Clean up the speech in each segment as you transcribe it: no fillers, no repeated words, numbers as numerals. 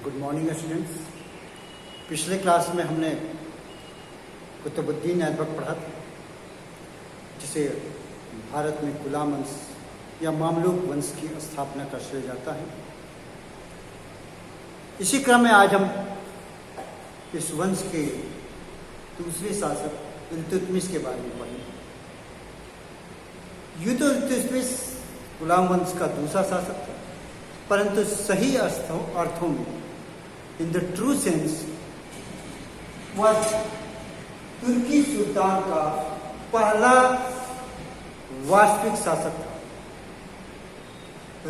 Good morning students. पिछले class में हमने कुतुबुद्दीन ऐबक पढ़ा था, जिसे भारत में गुलाम वंश या मामलूक वंश की स्थापना का श्रेय जाता है। इसी क्रम में आज हम इस वंश के दूसरे शासक इल्तुतमिश के बारे में पढ़ेंगे। यूं तो इल्तुतमिश गुलाम वंश का दूसरा शासक था, परंतु सही अर्थों में इन द ट्रू सेंस वह तुर्की सुल्तान का पहला वास्तविक शासक था।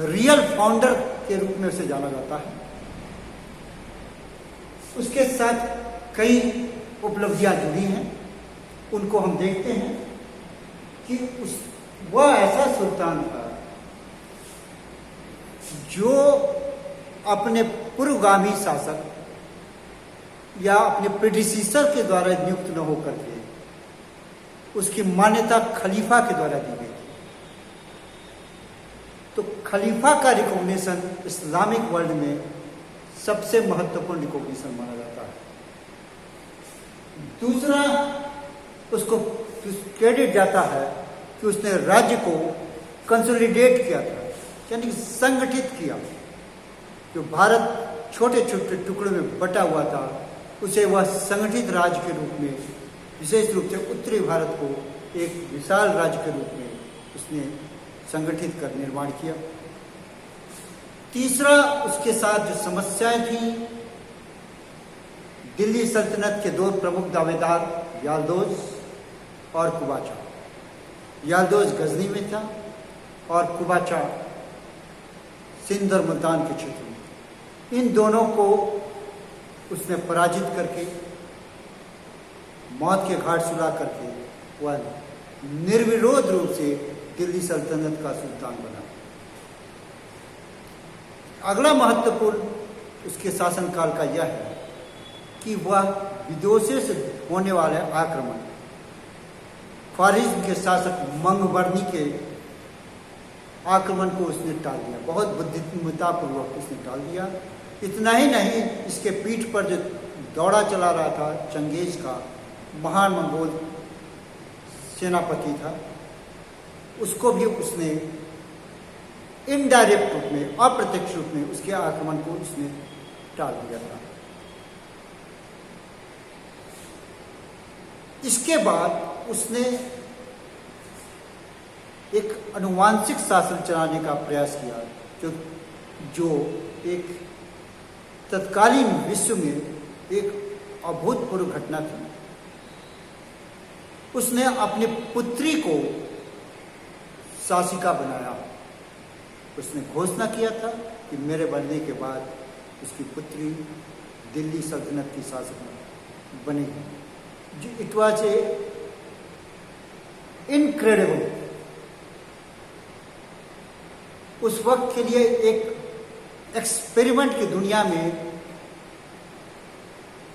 रियल फाउंडर के रूप में उसे जाना जाता है। उसके साथ कई उपलब्धियां जुड़ी हैं, उनको हम देखते हैं कि वह ऐसा सुल्तान था जो अपने पूर्वगामी शासक या अपने प्रेडिसीसर के द्वारा नियुक्त न होकर के उसकी मान्यता खलीफा के द्वारा दी गई थी। तो खलीफा का रिकॉग्निशन इस्लामिक वर्ल्ड में सबसे महत्वपूर्ण रिकॉग्निशन माना जाता है। दूसरा, उसको क्रेडिट जाता है कि उसने राज्य को कंसोलिडेट किया था, यानी संगठित किया। जो भारत छोटे छोटे टुकड़ों में बटा हुआ था, उसे वह संगठित राज्य के रूप में, विशेष रूप से उत्तरी भारत को एक विशाल राज्य के रूप में उसने संगठित कर निर्माण किया। तीसरा, उसके साथ जो समस्याएं थी, दिल्ली सल्तनत के दो प्रमुख दावेदार याल्दोज और कुबाचा। याल्दोज गजनी में था और कुबाचा सिंध और मुल्तान के क्षेत्र में। इन दोनों को उसने पराजित करके, मौत के घाट सुला करके वह निर्विरोध रूप से दिल्ली सल्तनत का सुल्तान बना। अगला महत्वपूर्ण उसके शासनकाल का यह है कि वह विदेशों से होने वाले आक्रमण, ख्वारिज्म के शासक मंगबर्नी के आक्रमण को उसने टाल दिया। बहुत बुद्धिमत्तापूर्वक उसने टाल दिया। इतना ही नहीं, इसके पीठ पर जो दौड़ा चला रहा था चंगेज का महान मंगोल सेनापति था, उसको भी उसने इनडायरेक्ट रूप में, अप्रत्यक्ष रूप में उसके आक्रमण को उसने टाल दिया था। इसके बाद उसने एक अनुवांशिक शासन चलाने का प्रयास किया, जो एक तत्कालीन विश्व में एक अभूतपूर्व घटना थी। उसने अपनी पुत्री को शासिका बनाया। उसने घोषणा किया था कि मेरे बनने के बाद उसकी पुत्री दिल्ली सल्तनत की शासक बनेगी। इट वॉज ए इनक्रेडिबल, उस वक्त के लिए एक एक्सपेरिमेंट की दुनिया में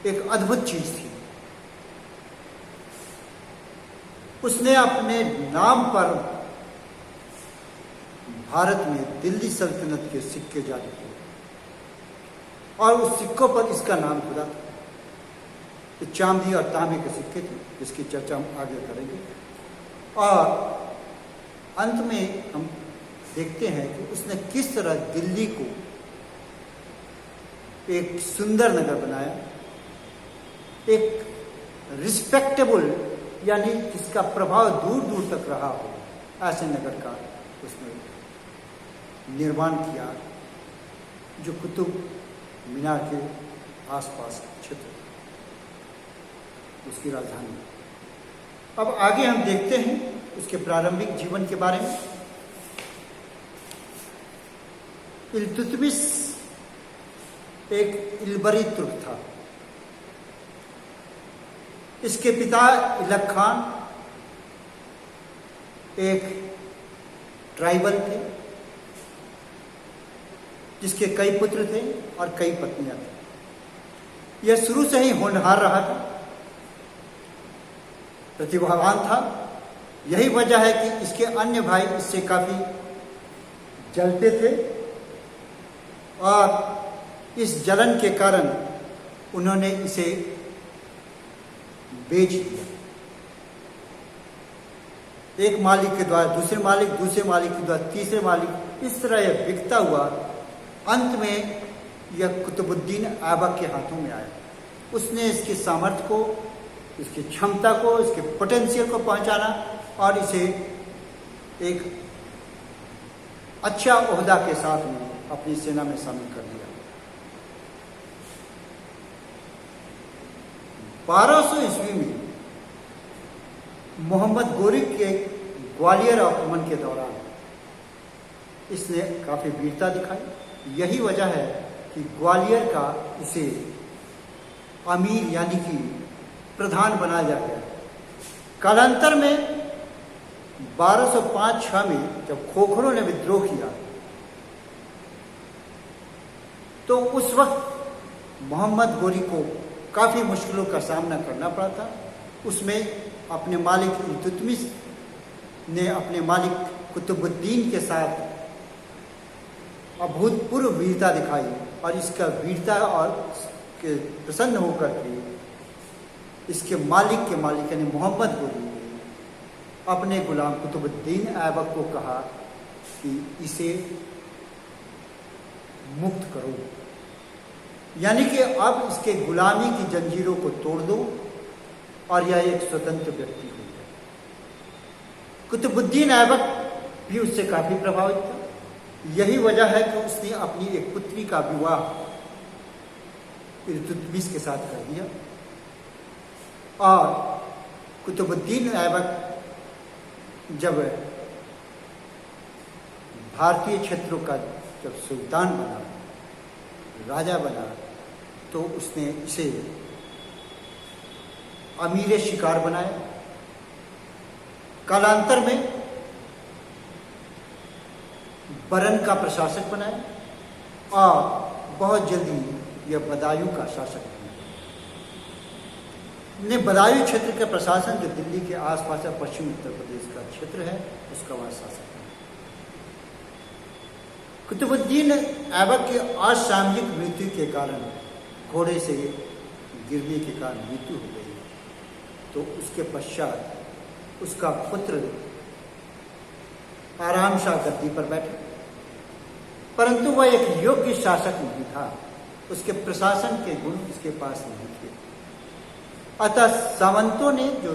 एक अद्भुत चीज थी। उसने अपने नाम पर भारत में दिल्ली सल्तनत के सिक्के जारी किए और उस सिक्कों पर इसका नाम खुदा था। ये चांदी और तांबे के सिक्के थे, जिसकी चर्चा हम आगे करेंगे। और अंत में हम देखते हैं कि उसने किस तरह दिल्ली को एक सुंदर नगर बनाया, एक रिस्पेक्टेबल, यानी जिसका प्रभाव दूर दूर तक रहा हो, ऐसे नगर का उसने निर्माण किया, जो कुतुब मीनार के आसपास क्षेत्र उसकी राजधानी। अब आगे हम देखते हैं उसके प्रारंभिक जीवन के बारे में। इल्तुतमिश एक इल्बरी तुर्क था। इसके पिता इलक खान एक ट्राइबल थे, जिसके कई पुत्र थे और कई पत्नियां थी। यह शुरू से ही होनहार रहा था, प्रतिभावान था। यही वजह है कि इसके अन्य भाई इससे काफी जलते थे और इस जलन के कारण उन्होंने इसे बेच दिया। एक मालिक के द्वारा दूसरे मालिक के द्वारा तीसरे मालिक, इस तरह यह बिकता हुआ अंत में यह कुतुबुद्दीन ऐबक के हाथों में आया। उसने इसकी सामर्थ्य को, इसकी क्षमता को, इसके पोटेंशियल को पहचाना और इसे एक अच्छा ओहदा के साथ में अपनी सेना में शामिल कर लिया। 1200 ईस्वी में मोहम्मद गोरी के ग्वालियर आक्रमण के दौरान इसने काफी वीरता दिखाई। यही वजह है कि ग्वालियर का इसे अमीर यानी कि प्रधान बनाया गया। कालांतर में 1205-6 में जब खोखरों ने विद्रोह किया तो उस वक्त मोहम्मद गोरी को काफी मुश्किलों का सामना करना पड़ा था। उसमें अपने मालिक इल्तुतमिश ने अपने मालिक कुतुबुद्दीन के साथ अभूतपूर्व वीरता दिखाई और इसका वीरता और के प्रसन्न होकर के इसके मालिक यानी मोहम्मद गोरी ने अपने गुलाम कुतुबुद्दीन ऐबक को कहा कि इसे मुक्त करो, यानी कि अब इसके गुलामी की जंजीरों को तोड़ दो और यह एक स्वतंत्र व्यक्ति हो जाए। कुतुबुद्दीन ऐबक भी उससे काफी प्रभावित था। यही वजह है कि उसने अपनी एक पुत्री का विवाह इल्तुतमिश के साथ कर दिया और कुतुबुद्दीन ऐबक जब भारतीय क्षेत्रों का जब सुल्तान बना, राजा बना, तो उसने इसे अमीर शिकार बनाया। कालांतर में बरन का प्रशासक बनाया और बहुत जल्दी यह बदायूं का शासक बना। ने बदायूं क्षेत्र के प्रशासन जो दिल्ली के आसपास है, पश्चिमी उत्तर प्रदेश का क्षेत्र है, उसका वह शासक है। कुतुबुद्दीन ऐबक की असामयिक मृत्यु के कारण, घोड़े से गिरने के कारण मृत्यु हो गई, तो उसके पश्चात उसका पुत्र आराम शाह गद्दी पर बैठे, परंतु वह एक योग्य शासक नहीं था। उसके प्रशासन के गुण उसके पास नहीं थे। अतः सामंतों ने, जो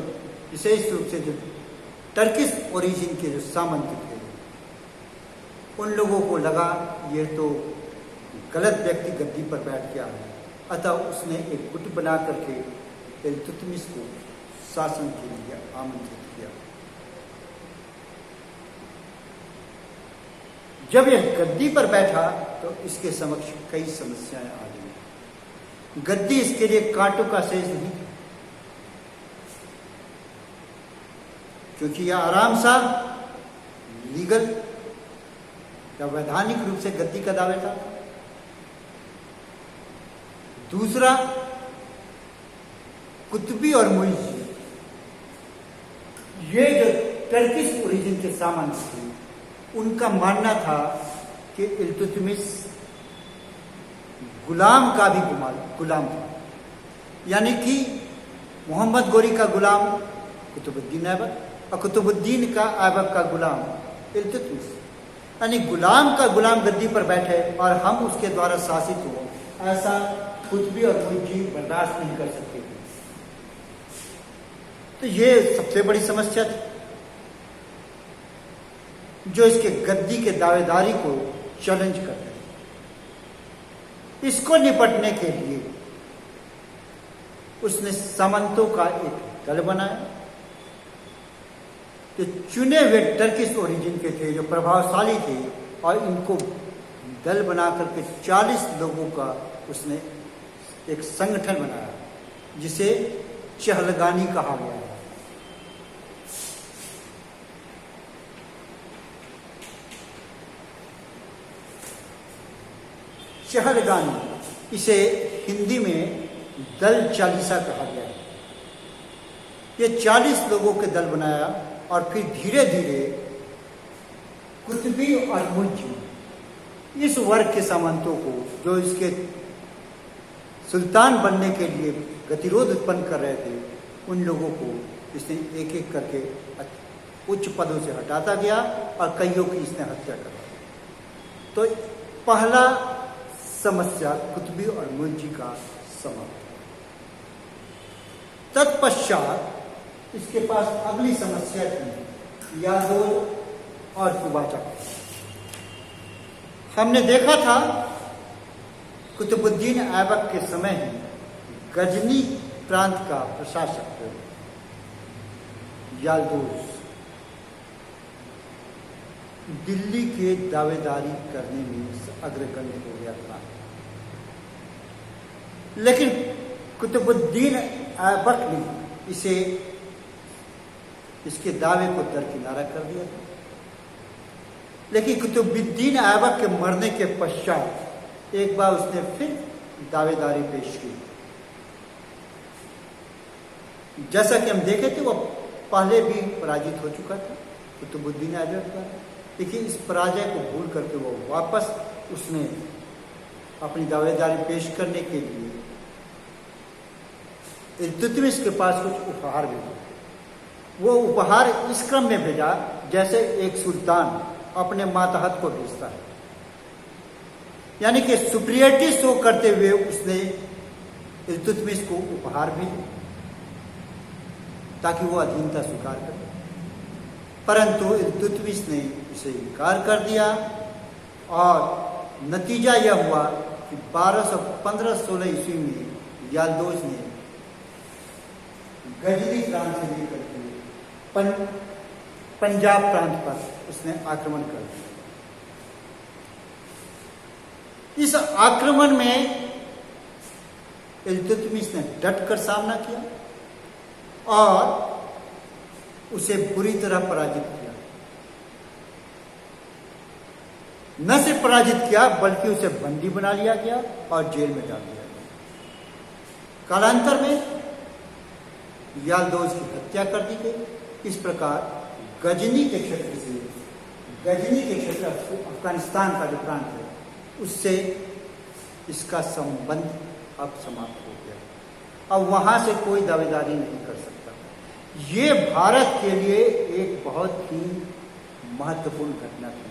विशेष रूप से जो टर्किश ओरिजिन के जो सामंत थे, उन लोगों को लगा ये तो गलत व्यक्ति गद्दी पर बैठ गया है। अतः उसने एक गुट बना करके इल्तुतमिश को शासन के लिए आमंत्रित किया। जब यह गद्दी पर बैठा तो इसके समक्ष कई समस्याएं आ गई। गद्दी इसके लिए कांटों का शेष नहीं था, क्योंकि यह आराम सा लीगल या वैधानिक रूप से गद्दी का दावेदार था। दूसरा, कुतुबी और मुइज़, ये जो टर्किश ओरिजिन के सामंत थे, उनका मानना था कि इल्तुतमिश गुलाम का भी गुलाम था, यानी कि मोहम्मद गोरी का गुलाम कुतुबुद्दीन ऐबक और कुतुबुद्दीन का ऐबक का गुलाम इल्तुतमिश, यानी गुलाम का गुलाम गद्दी पर बैठे और हम उसके द्वारा शासित हो, ऐसा कुतुबी और मुइज़ बर्दाश्त नहीं कर सकते थे। तो ये सबसे बड़ी समस्या थी जो इसके गद्दी के दावेदारी को चैलेंज कर रहे। इसको निपटने के लिए उसने सामंतों का एक दल बनाया, जो चुने हुए टर्किश ओरिजिन के थे, जो प्रभावशाली थे, और इनको दल बना करके 40 लोगों का उसने एक संगठन बनाया, जिसे चहलगानी कहा गया है। चहलगानी, इसे हिंदी में दल चालीसा कहा गया है। ये 40 लोगों के दल बनाया और फिर धीरे धीरे कुतुबी और मुइज़ इस वर्ग के सामंतों को, जो इसके सुल्तान बनने के लिए गतिरोध उत्पन्न कर रहे थे, उन लोगों को इसने एक एक करके उच्च पदों से हटाता गया और कईयों की इसने हत्या करवाई। तो पहला समस्या कुतुबी और मुल्जी का समाप्त। तत्पश्चात इसके पास अगली समस्या थी यादव और कुबाचा। हमने देखा था कुतुबुद्दीन ऐबक के समय ही गजनी प्रांत का प्रशासक याल्दोज दिल्ली के दावेदारी करने में अग्रगण्य हो गया था, लेकिन कुतुबुद्दीन ऐबक ने इसके दावे को दरकिनारा कर दिया था। लेकिन कुतुबुद्दीन ऐबक के मरने के पश्चात एक बार उसने फिर दावेदारी पेश की। जैसा कि हम देखे थे, वह पहले भी पराजित हो चुका था कुतुबुद्दीन ऐबक का, लेकिन इस पराजय को भूल करके वो वापस उसने अपनी दावेदारी पेश करने के लिए इल्तुतमिश के पास कुछ उपहार भेजा। वो उपहार इस क्रम में भेजा जैसे एक सुल्तान अपने मातहत को भेजता है, यानी कि सुपीरियरिटी शो करते हुए उसने इल्तुतमिश को उपहार भेजा ताकि वो अधीनता स्वीकार करे। परंतु इल्तुतमिश ने इसे इनकार कर दिया और नतीजा यह हुआ कि 1215-16 ईस्वी में याल्दोज ने गजनी प्रांत से लेकर के पंजाब प्रांत पर उसने आक्रमण कर दिया। इस आक्रमण में इल्तुतमिश ने डट कर सामना किया और उसे बुरी तरह पराजित किया। न सिर्फ पराजित किया बल्कि उसे बंदी बना लिया गया और जेल में डाल दिया गया। कालांतर में याल्दोज की हत्या कर दी गई। इस प्रकार गजनी के क्षेत्र अफगानिस्तान का जो प्रांत है उससे इसका संबंध अब समाप्त हो गया। अब वहां से कोई दावेदारी नहीं कर सकता। ये भारत के लिए एक बहुत ही महत्वपूर्ण घटना थी,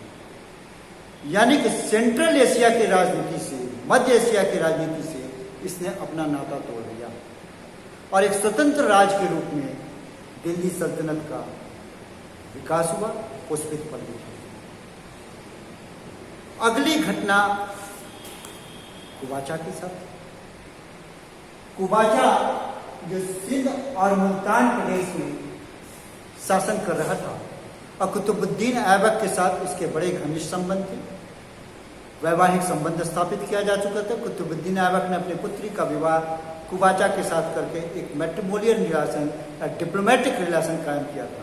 यानी कि सेंट्रल एशिया की राजनीति से, मध्य एशिया की राजनीति से इसने अपना नाता तोड़ दिया और एक स्वतंत्र राज्य के रूप में दिल्ली सल्तनत का विकास हुआ, पुष्पित पल्ली। अगली घटना कुबाचा के साथ। कुबाचा जो सिंध और मुल्तान प्रदेश में शासन कर रहा था और कुतुबुद्दीन ऐबक के साथ इसके बड़े घनिष्ठ संबंध थे। वैवाहिक संबंध स्थापित किया जा चुका था। कुतुबुद्दीन ऐबक ने अपनी पुत्री का विवाह कुबाचा के साथ करके एक मैट्रिमोनियल रिलेशन या डिप्लोमेटिक रिलेशन कायम किया था।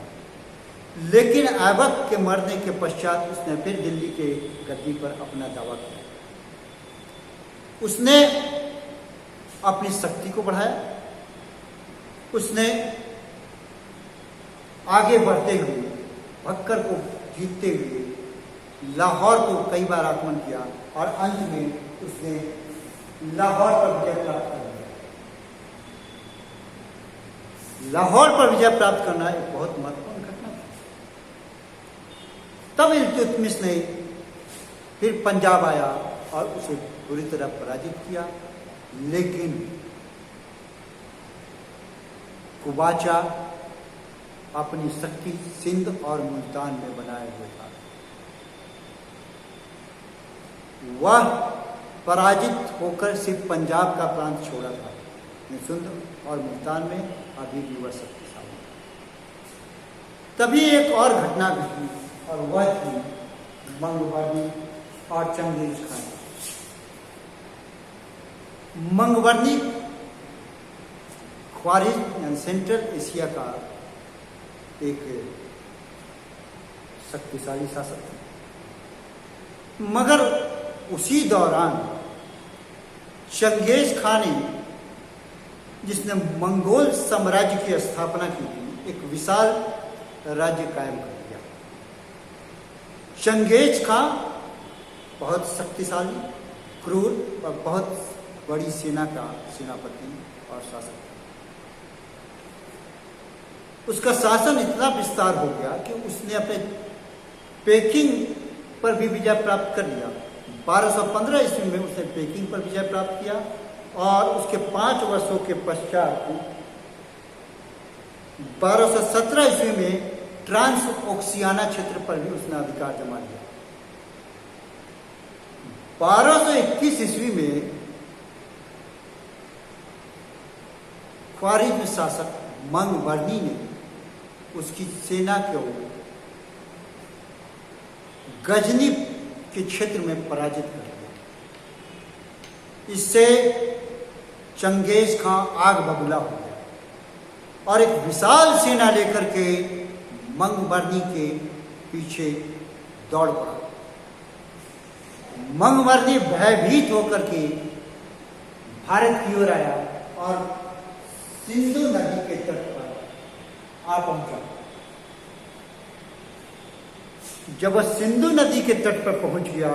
लेकिन ऐबक के मरने के पश्चात उसने फिर दिल्ली के गद्दी पर अपना दावा किया। उसने अपनी शक्ति को बढ़ाया। उसने आगे बढ़ते हुए, भक्कर को जीतते हुए लाहौर को कई बार आक्रमण किया और अंत में उसने लाहौर पर विजय प्राप्त कर लिया। लाहौर पर विजय प्राप्त करना एक बहुत महत्वपूर्ण घटना थी। तब इल्तुतमिश ने फिर पंजाब आया और उसे बुरी तरह पराजित किया, लेकिन कुबाचा अपनी शक्ति सिंध और मुल्तान में बनाए हुए था। वह पराजित होकर सिर्फ पंजाब का प्रांत छोड़ा था, सिंध और मुल्तान में अभी भी वह शक्तिशाली। तभी एक और घटना घटी और वह थी मंगवर्नी और चंगेज खान। मंगवर्नी ख्वारिज़्म सेंट्रल एशिया का एक शक्तिशाली शासक था, मगर उसी दौरान चंगेज खान ने, जिसने मंगोल साम्राज्य की स्थापना की थी, एक विशाल राज्य कायम कर दिया। चंगेज खान बहुत शक्तिशाली, क्रूर और बहुत बड़ी सेना का सेनापति और शासक था। उसका शासन इतना विस्तार हो गया कि उसने अपने पेकिंग पर भी विजय प्राप्त कर लिया। 1215 ईस्वी में उसने पेकिंग पर विजय प्राप्त किया और उसके 5 वर्षों के पश्चात 1217 ईस्वी में ट्रांस ओक्सियाना क्षेत्र पर भी उसने अधिकार जमा लिया। 1221 ईस्वी में ख्वारिज्म शासक मंगवर्णी ने उसकी सेना को गजनी के क्षेत्र में पराजित कर दिया। इससे चंगेज खां आग बबूला हो गया और एक विशाल सेना लेकर के मंगवर्णी के पीछे दौड़ पड़ा। मंगवर्णी भयभीत होकर के भारत की ओर आया और सिंधु नदी के तट पर आ पहुंचा। जब वह सिंधु नदी के तट पर पहुंच गया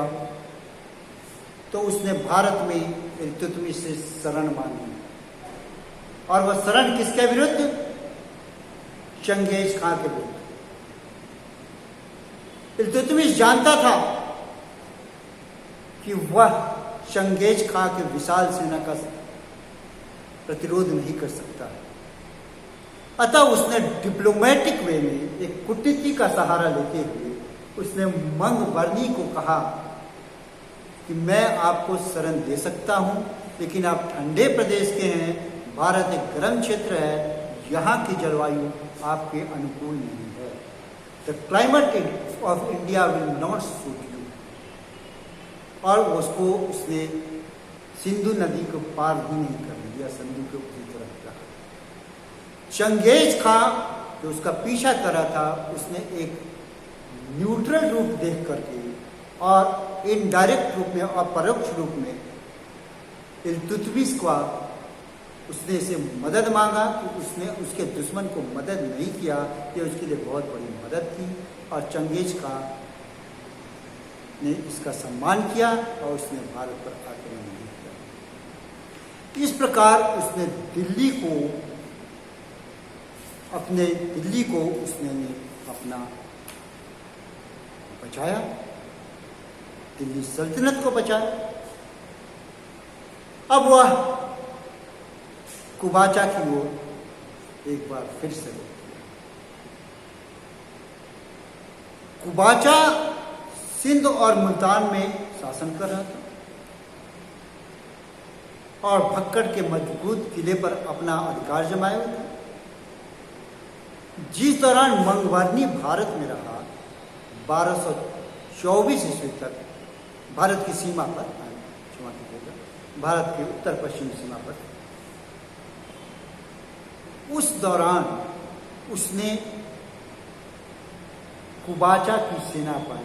तो उसने भारत में इल्तुतमिश से शरण मांगी और वह शरण किसके विरुद्ध? चंगेज खां के विरुद्ध। इल्तुतमिश जानता था कि वह चंगेज खां के विशाल सेना का प्रतिरोध नहीं कर सकता। अतः उसने डिप्लोमेटिक वे में एक कूटनीति का सहारा लेते हुए उसने मंगवर्णी को कहा कि मैं आपको शरण दे सकता हूं, लेकिन आप ठंडे प्रदेश के हैं, भारत एक गर्म क्षेत्र है, यहाँ की जलवायु आपके अनुकूल नहीं है। The climate of India will not suit you. और उसको उसने सिंधु नदी को पार भी नहीं कर दिया, सिंधु के ऊपरी तरफ का। चंगेज खां जो उसका पीछा कर रहा था, उसने एक न्यूट्रल रूप देख करके और इनडायरेक्ट रूप में और परोक्ष रूप में इल्तुतमिश का उसने इसे मदद मांगा कि उसने उसके दुश्मन को मदद नहीं किया। ये उसके लिए बहुत बड़ी मदद थी और चंगेज खां ने इसका सम्मान किया और उसने भारत पर आक्रमण नहीं किया। इस प्रकार उसने दिल्ली को उसने अपना बचाया, दिल्ली सल्तनत को बचाया। अब वह कुबाचा की ओर एक बार फिर से कुबाचा सिंध और मुल्तान में शासन कर रहा था और भक्कड़ के मजबूत किले पर अपना अधिकार जमाए हुए था। जिस दौरान मंगवर्णी भारत में रहा, 1224 ईस्वी तक भारत की सीमा पर, भारत के उत्तर पश्चिम सीमा पर, उस दौरान उसने कुबाचा की सेना पर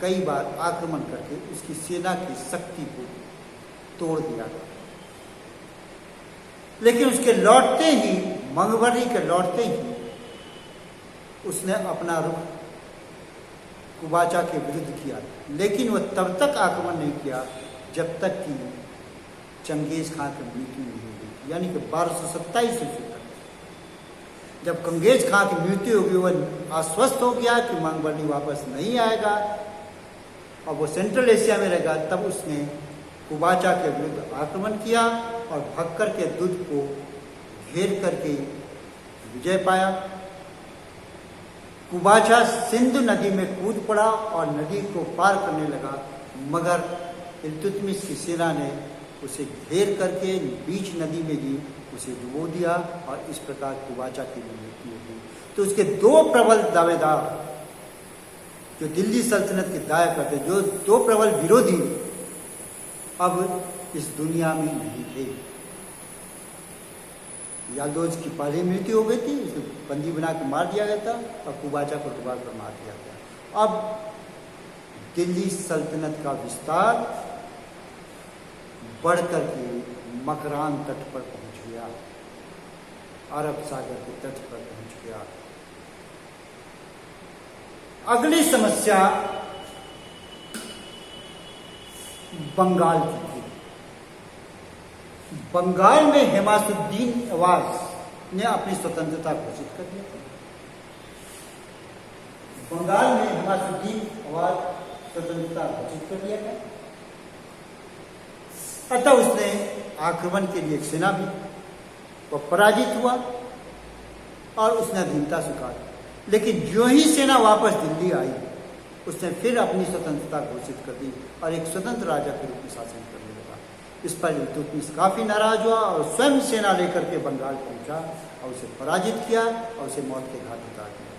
कई बार आक्रमण करके उसकी सेना की शक्ति को तोड़ दिया। लेकिन उसके लौटते ही, मंगवर्णी के लौटते ही उसने अपना रुख कुबाचा के विरुद्ध किया। लेकिन वह तब तक आक्रमण नहीं किया जब तक कि चंगेज खां की मृत्यु नहीं हो गई, यानी कि 1227 ईस्वी तक। जब चंगेज खां की मृत्यु हो गई, वह आश्वस्त हो गया कि मंगवर्णी वापस नहीं आएगा और वो सेंट्रल एशिया में रहेगा। तब उसने कुबाचा के विरुद्ध आक्रमण किया और भक्कड़ के दुर्ग को घेर करके विजय पाया। कुबाचा सिंधु नदी में कूद पड़ा और नदी को पार करने लगा, मगर इल्तुतमिश की सेना ने उसे घेर करके बीच नदी में ही उसे डुबो दिया और इस प्रकार कुबाचा की मृत्यु हो गई। तो उसके दो प्रबल दावेदार जो दिल्ली सल्तनत की दाया करते, जो दो प्रबल विरोधी अब इस दुनिया में नहीं थे। यालदोज की पहली मृत्यु हो गई थी, उसे बंदी बना के मार दिया गया था और कुबाचा को दोबारा पर मार दिया गया। अब दिल्ली सल्तनत का विस्तार बढ़कर के मकरान तट पर पहुंच गया, अरब सागर के तट पर पहुंच गया। अगली समस्या बंगाल की थी। बंगाल में हेमासुद्दीन अवाज ने अपनी स्वतंत्रता घोषित कर दी। बंगाल में हेमासुद्दीन अवाज स्वतंत्रता घोषित कर दिया गया। अतः उसने आक्रमण के लिए एक सेना भी, वह पराजित हुआ और उसने अधीनता स्वीकारी। लेकिन जो ही सेना वापस दिल्ली आई, उसने फिर अपनी स्वतंत्रता घोषित कर दी और एक स्वतंत्र राजा के रूप में शासन करने लगा। इस पर इल्तुतमिश काफी नाराज हुआ और स्वयं सेना लेकर के बंगाल पहुंचा और उसे पराजित किया और उसे मौत के घाट उतार दिया।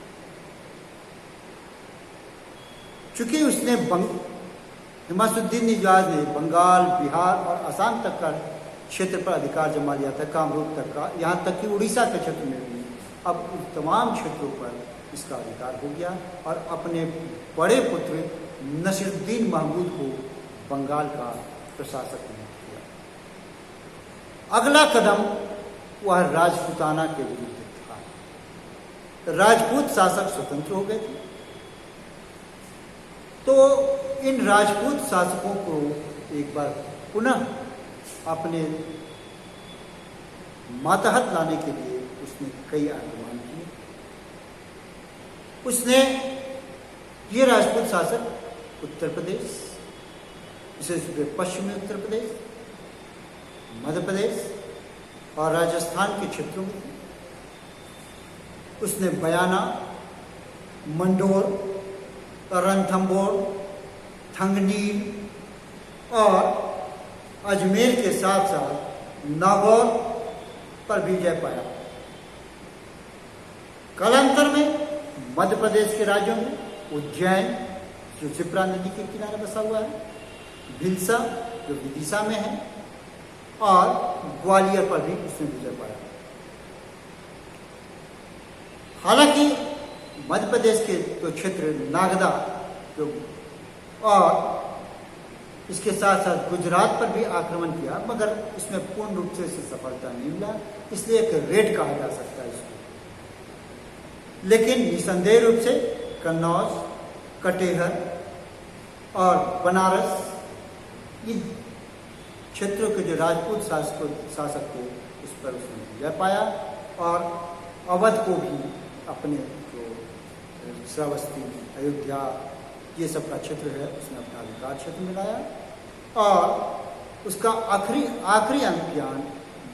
चूंकि उसने हेमासुद्दीन निजाज ने बंगाल, बिहार और असम तक का क्षेत्र पर अधिकार जमा लिया था, कामरूप तक का, यहाँ तक कि उड़ीसा के क्षेत्र में भी अब उन तमाम क्षेत्रों पर इसका अधिकार हो गया और अपने बड़े पुत्र नसीरुद्दीन महमूद को बंगाल का प्रशासक नियुक्त किया। अगला कदम वह राजपूताना के विरुद्ध था। राजपूत शासक स्वतंत्र हो गए थे, तो इन राजपूत शासकों को एक बार पुनः अपने मातहत लाने के लिए उसने कई आक्रमण किए। उसने ये राजपूत शासक उत्तर प्रदेश, विशेष रूप से पश्चिमी उत्तर प्रदेश, मध्य प्रदेश और राजस्थान के क्षेत्रों में उसने बयाना, मंडोर, रणथंबोर, थंगनीर और अजमेर के साथ साथ नागौर पर विजय पाया। कालांतर में मध्य प्रदेश के राज्यों में उज्जैन, जो शिप्रा नदी के किनारे बसा हुआ है, भिलसा जो विदिशा में है, और ग्वालियर पर भी उसने विजय पाया। हालांकि मध्य प्रदेश के तो क्षेत्र नागदा जो और इसके साथ साथ गुजरात पर भी आक्रमण किया, मगर इसमें पूर्ण रूप से इसे सफलता नहीं मिला, इसलिए एक रेड कहा जा सकता है इसको। लेकिन निसंदेह रूप से कन्नौज, कटेहर और बनारस, इन क्षेत्रों के जो राजपूत शासक थे उस पर उसने विजय पाया और अवध को भी अपने जो श्रावस्ती, अयोध्या, ये सब का क्षेत्र है उसने अपना अधिकार क्षेत्र में लाया और उसका आखिरी अंतर्यान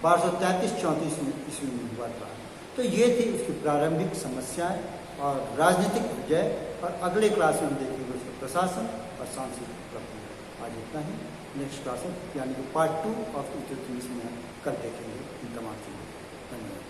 1233-34 ईस्वी में हुआ था। तो ये थी उसकी प्रारंभिक समस्याएं और राजनीतिक विजय, और अगले क्लास में हम देखेंगे उसका प्रशासन और सांस्कृतिक उपलब्धि। आज इतना ही, नेक्स्ट क्लास में यानी कि पार्ट 2 ऑफ इल्तुतमिश में कल देखेंगे इन तमाम चीज़ों। धन्यवाद।